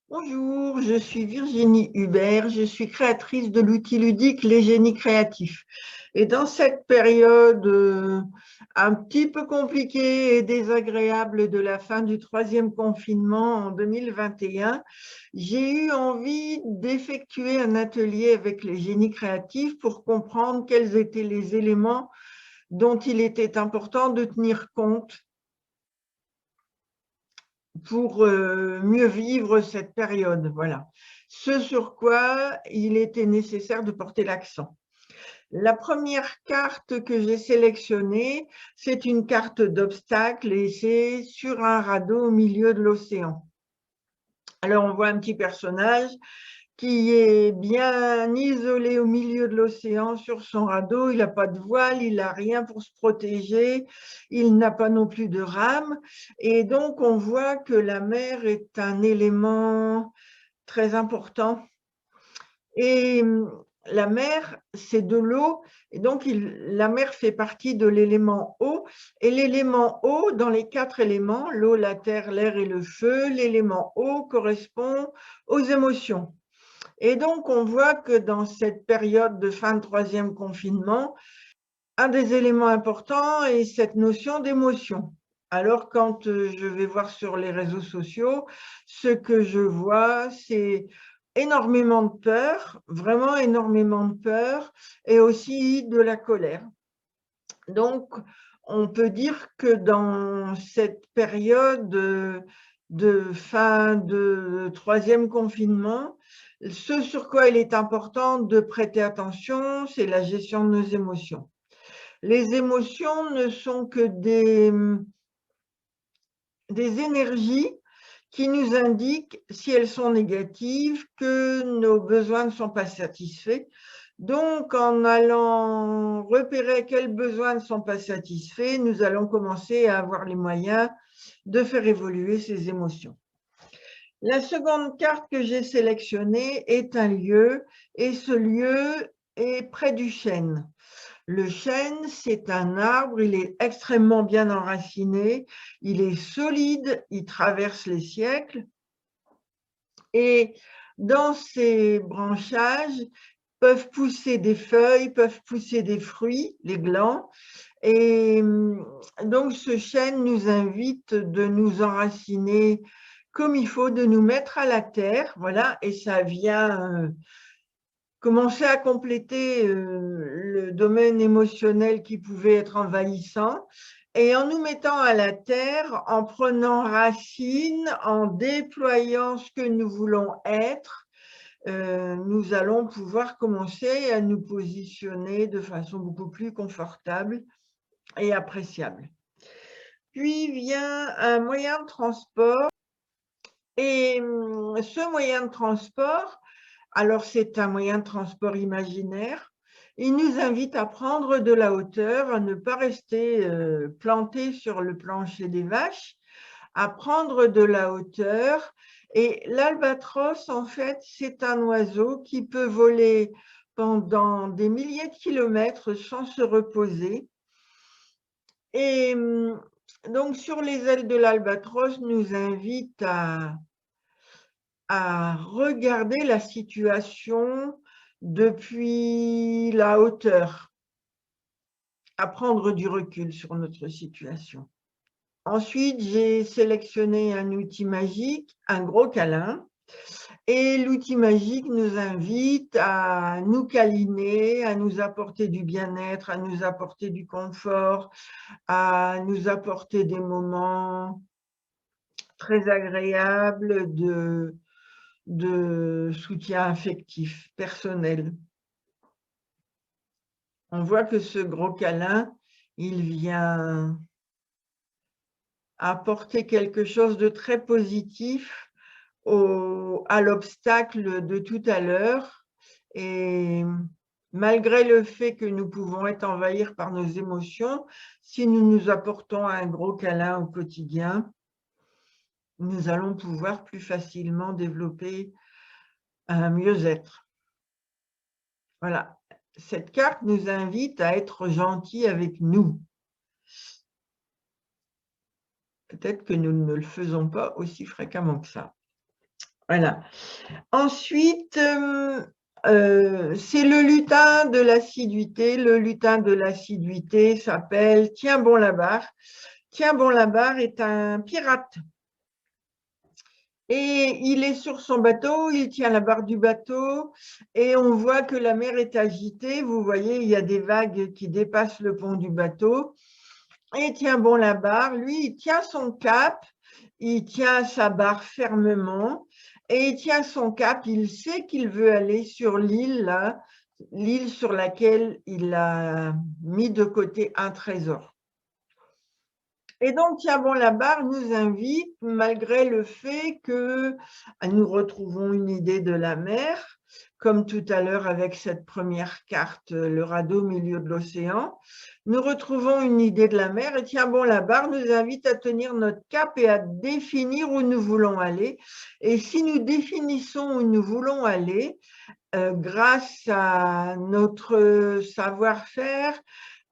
Bonjour, je suis Virginie Hubert, je suis créatrice de l'outil ludique Les Génies créatifs. Et dans cette période un petit peu compliquée et désagréable de la fin du troisième confinement en 2021, j'ai eu envie d'effectuer un atelier avec les génies créatifs pour comprendre quels étaient les éléments dont il était important de tenir compte pour mieux vivre cette période. Voilà. Ce sur quoi il était nécessaire de porter l'accent. La première carte que j'ai sélectionnée, c'est une carte d'obstacle et c'est sur un radeau au milieu de l'océan. Alors, on voit un petit personnage qui est bien isolé au milieu de l'océan sur son radeau. Il n'a pas de voile, il n'a rien pour se protéger, il n'a pas non plus de rame. Et donc, on voit que la mer est un élément très important. Et la mer, c'est de l'eau. Et donc, la mer fait partie de l'élément eau. Et l'élément eau, dans les 4 éléments, l'eau, la terre, l'air et le feu, l'élément eau correspond aux émotions. Et donc, on voit que dans cette période de fin de troisième confinement, un des éléments importants est cette notion d'émotion. Alors, quand je vais voir sur les réseaux sociaux, ce que je vois, c'est énormément de peur, vraiment énormément de peur, et aussi de la colère. Donc, on peut dire que dans cette période de fin de troisième confinement, ce sur quoi il est important de prêter attention, c'est la gestion de nos émotions. Les émotions ne sont que des énergies qui nous indiquent, si elles sont négatives, que nos besoins ne sont pas satisfaits. Donc, en allant repérer quels besoins ne sont pas satisfaits, nous allons commencer à avoir les moyens de faire évoluer ces émotions. La seconde carte que j'ai sélectionnée est un lieu, et ce lieu est près du chêne. Le chêne, c'est un arbre, il est extrêmement bien enraciné, il est solide, il traverse les siècles et dans ses branchages peuvent pousser des feuilles, peuvent pousser des fruits, les glands. Et donc ce chêne nous invite de nous enraciner comme il faut, de nous mettre à la terre, voilà, et ça vient commencer à compléter le domaine émotionnel qui pouvait être envahissant. Et en nous mettant à la terre, en prenant racine, en déployant ce que nous voulons être, nous allons pouvoir commencer à nous positionner de façon beaucoup plus confortable et appréciable. Puis vient un moyen de transport. Et ce moyen de transport, alors c'est un moyen de transport imaginaire, il nous invite à prendre de la hauteur, à ne pas rester planté sur le plancher des vaches, à prendre de la hauteur. Et l'albatros, en fait, c'est un oiseau qui peut voler pendant des milliers de kilomètres sans se reposer. Et donc, sur les ailes de l'albatros, nous invite à regarder la situation depuis la hauteur, à prendre du recul sur notre situation. Ensuite, j'ai sélectionné un outil magique, un gros câlin. Et l'outil magique nous invite à nous câliner, à nous apporter du bien-être, à nous apporter du confort, à nous apporter des moments très agréables de soutien affectif, personnel. On voit que ce gros câlin, il vient apporter quelque chose de très positif à l'obstacle de tout à l'heure. Et malgré le fait que nous pouvons être envahis par nos émotions, si nous nous apportons un gros câlin au quotidien, nous allons pouvoir plus facilement développer un mieux-être. Voilà. Cette carte nous invite à être gentils avec nous. Peut-être que nous ne le faisons pas aussi fréquemment que ça. Voilà. Ensuite, c'est le lutin de l'assiduité. Le lutin de l'assiduité s'appelle Tiens bon la barre. Tiens bon la barre est un pirate. Et il est sur son bateau, il tient la barre du bateau et on voit que la mer est agitée. Vous voyez, il y a des vagues qui dépassent le pont du bateau. Et tient bon la barre, lui, il tient son cap, il tient sa barre fermement et il tient son cap. Il sait qu'il veut aller sur l'île, là, l'île sur laquelle il a mis de côté un trésor. Et donc, Tiens bon la barre nous invite, malgré le fait que nous retrouvons une idée de la mer, comme tout à l'heure avec cette première carte, le radeau au milieu de l'océan, nous retrouvons une idée de la mer et Tiens bon la barre nous invite à tenir notre cap et à définir où nous voulons aller. Et si nous définissons où nous voulons aller, grâce à notre savoir-faire,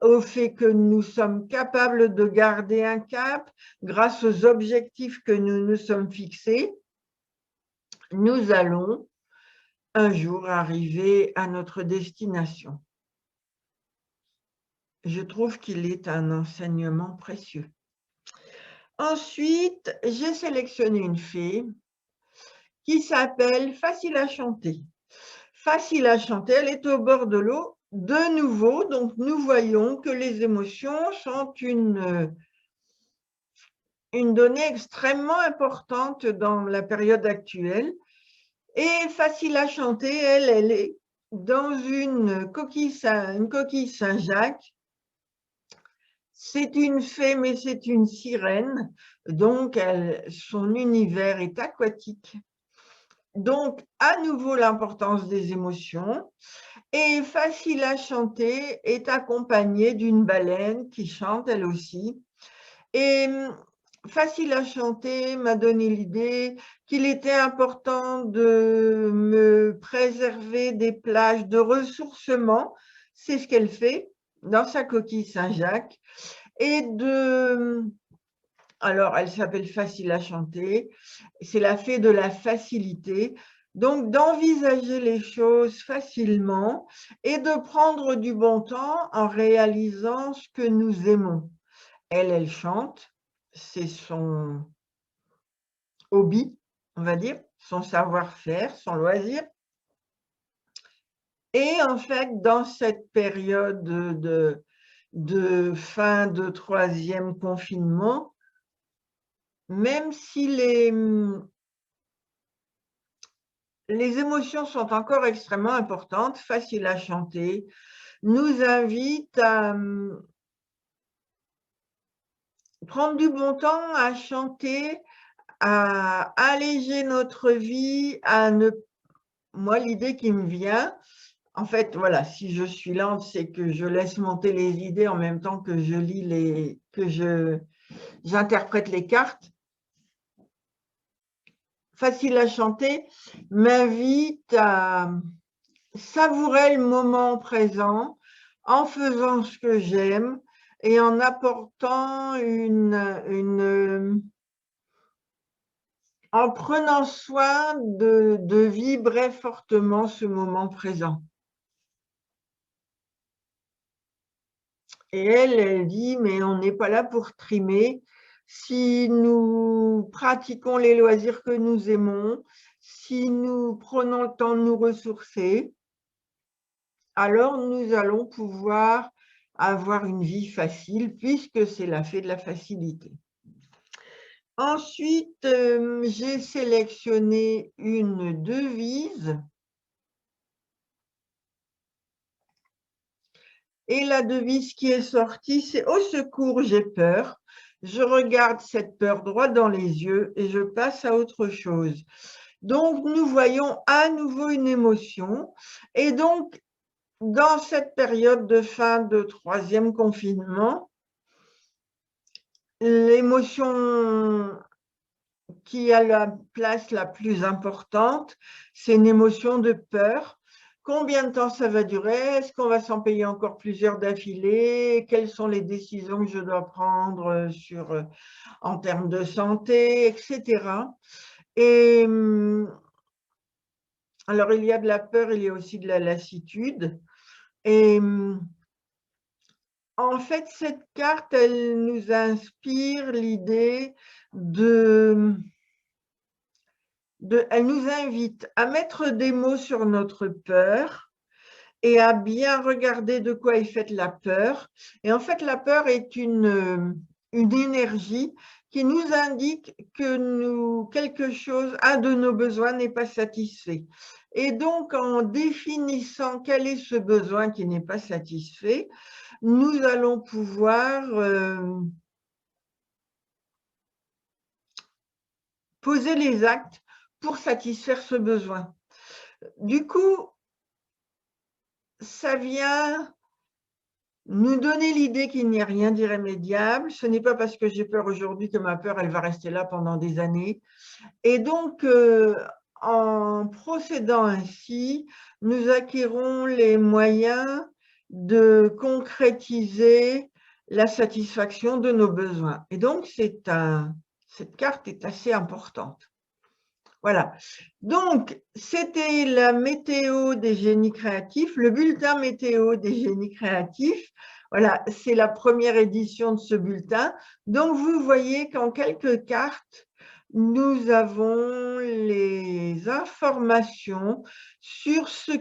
au fait que nous sommes capables de garder un cap, grâce aux objectifs que nous nous sommes fixés, nous allons un jour arriver à notre destination. Je trouve qu'il est un enseignement précieux. Ensuite, j'ai sélectionné une fée qui s'appelle Facile à chanter. Facile à chanter, elle est au bord de l'eau. De nouveau, donc nous voyons que les émotions sont une donnée extrêmement importante dans la période actuelle. Et Facile à chanter, elle est dans une coquille Saint-Jacques. C'est une fée, mais c'est une sirène, donc son univers est aquatique. Donc, à nouveau, l'importance des émotions. Et Facile à chanter est accompagnée d'une baleine qui chante elle aussi. Et Facile à chanter m'a donné l'idée qu'il était important de me préserver des plages de ressourcement. C'est ce qu'elle fait dans sa coquille Saint-Jacques. Alors, elle s'appelle Facile à chanter. C'est la fée de la facilité. Donc, d'envisager les choses facilement et de prendre du bon temps en réalisant ce que nous aimons. Elle chante, c'est son hobby, on va dire, son savoir-faire, son loisir. Et en fait, dans cette période de fin de 3e confinement, même si les émotions sont encore extrêmement importantes, Facile à chanter, nous invite à prendre du bon temps, à chanter, à alléger notre vie, moi, l'idée qui me vient, en fait, voilà, si je suis lente, c'est que je laisse monter les idées en même temps que je lis j'interprète les cartes. Facile à chanter m'invite à savourer le moment présent en faisant ce que j'aime et en apportant en prenant soin de vibrer fortement ce moment présent. Et elle dit, mais on n'est pas là pour trimer. Si nous pratiquons les loisirs que nous aimons, si nous prenons le temps de nous ressourcer, alors nous allons pouvoir avoir une vie facile puisque c'est la fée de la facilité. Ensuite, j'ai sélectionné une devise. Et la devise qui est sortie, c'est « Au secours, j'ai peur ». Je regarde cette peur droit dans les yeux et je passe à autre chose. Donc, nous voyons à nouveau une émotion. Et donc, dans cette période de fin de 3e confinement, l'émotion qui a la place la plus importante, c'est une émotion de peur. Combien de temps ça va durer? Est-ce qu'on va s'en payer encore plusieurs d'affilée? Quelles sont les décisions que je dois prendre en termes de santé, etc. Et Alors, il y a de la peur, il y a aussi de la lassitude. Et en fait, cette carte, elle nous inspire l'idée elle nous invite à mettre des mots sur notre peur et à bien regarder de quoi est faite la peur. Et en fait, la peur est une énergie qui nous indique que quelque chose, un de nos besoins n'est pas satisfait. Et donc, en définissant quel est ce besoin qui n'est pas satisfait, nous allons pouvoir poser les actes pour satisfaire ce besoin. Du coup, ça vient nous donner l'idée qu'il n'y a rien d'irrémédiable. Ce n'est pas parce que j'ai peur aujourd'hui que ma peur, elle va rester là pendant des années. Et donc, en procédant ainsi, nous acquérons les moyens de concrétiser la satisfaction de nos besoins. Et donc, cette carte est assez importante. Voilà. Donc, c'était la météo des génies créatifs, le bulletin météo des génies créatifs. Voilà, c'est la première édition de ce bulletin. Donc, vous voyez qu'en quelques cartes, nous avons les informations sur ce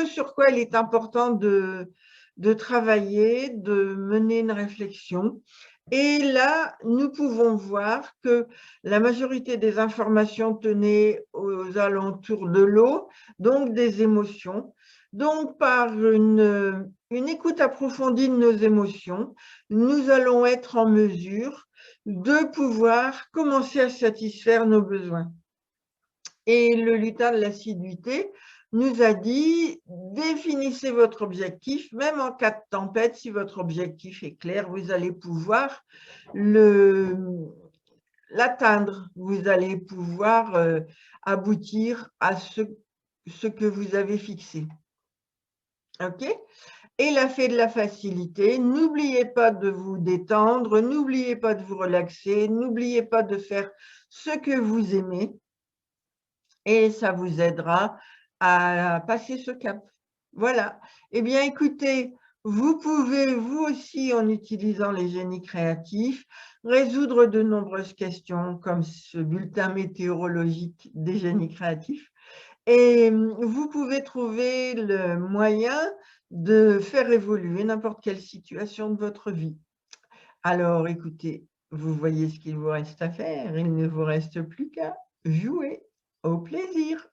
sur quoi il est important de travailler, de mener une réflexion. Et là, nous pouvons voir que la majorité des informations tenaient aux alentours de l'eau, donc des émotions. Donc, par une écoute approfondie de nos émotions, nous allons être en mesure de pouvoir commencer à satisfaire nos besoins. Et le lutin de l'assiduité nous a dit, définissez votre objectif, même en cas de tempête, si votre objectif est clair, vous allez pouvoir l'atteindre, vous allez pouvoir aboutir à ce que vous avez fixé. OK? Et la fée de la facilité, n'oubliez pas de vous détendre, n'oubliez pas de vous relaxer, n'oubliez pas de faire ce que vous aimez et ça vous aidera à passer ce cap. Voilà. Eh bien, écoutez, vous pouvez, vous aussi, en utilisant les génies créatifs, résoudre de nombreuses questions comme ce bulletin météorologique des génies créatifs. Et vous pouvez trouver le moyen de faire évoluer n'importe quelle situation de votre vie. Alors, écoutez, vous voyez ce qu'il vous reste à faire. Il ne vous reste plus qu'à jouer. Au plaisir.